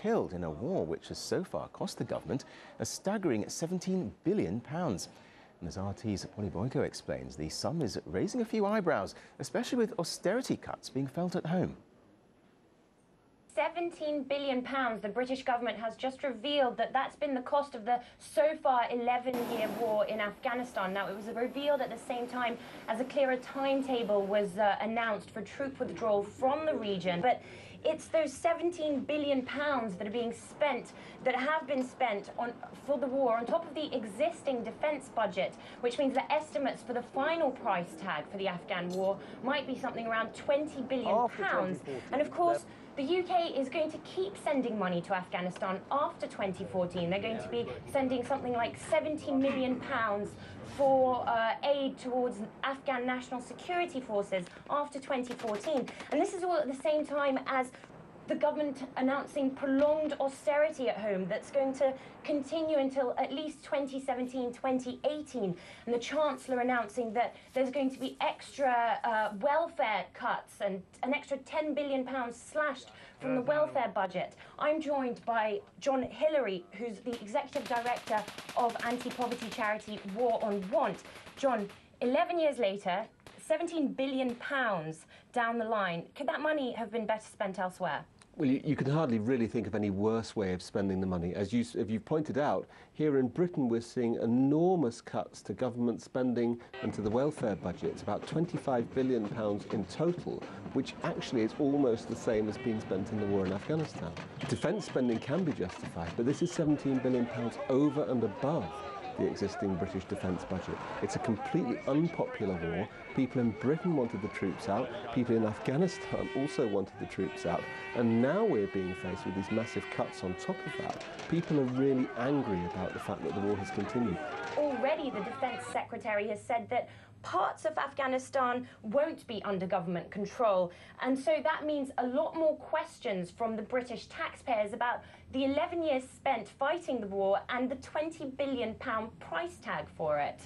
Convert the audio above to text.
killed in a war which has so far cost the government a staggering £17 billion. And as RT's Polly Boyko explains, the sum is raising a few eyebrows, especially with austerity cuts being felt at home. £17 billion. The British government has just revealed that that's been the cost of the so far 11-year war in Afghanistan. Now, it was revealed at the same time as a clearer timetable was announced for troop withdrawal from the region. But it's those £17 billion that are being spent, that have been spent for the war, on top of the existing defence budget, which means the estimates for the final price tag for the Afghan war might be something around £20 billion. And of course, the UK is going to keep sending money to Afghanistan after 2014. They're going to be sending something like £70 million for aid towards Afghan national security forces after 2014. And this is all at the same time as the government announcing prolonged austerity at home that's going to continue until at least 2017, 2018. And the Chancellor announcing that there's going to be extra welfare cuts and an extra £10 billion slashed from the welfare budget. I'm joined by John Hillary, who's the Executive Director of anti-poverty charity War on Want. John, 11 years later, £17 billion down the line, could that money have been better spent elsewhere? Well, you could hardly really think of any worse way of spending the money. As you've pointed out, here in Britain we're seeing enormous cuts to government spending and to the welfare budget. It's about £25 billion in total, which actually is almost the same as being spent in the war in Afghanistan. Defence spending can be justified, but this is £17 billion over and above the existing British defence budget. It's a completely unpopular war. People in Britain wanted the troops out. People in Afghanistan also wanted the troops out. And now we're being faced with these massive cuts on top of that. People are really angry about the fact that the war has continued. Already the Defence Secretary has said that parts of Afghanistan won't be under government control. And so that means a lot more questions from the British taxpayers about the 11 years spent fighting the war and the £20 billion price tag for it.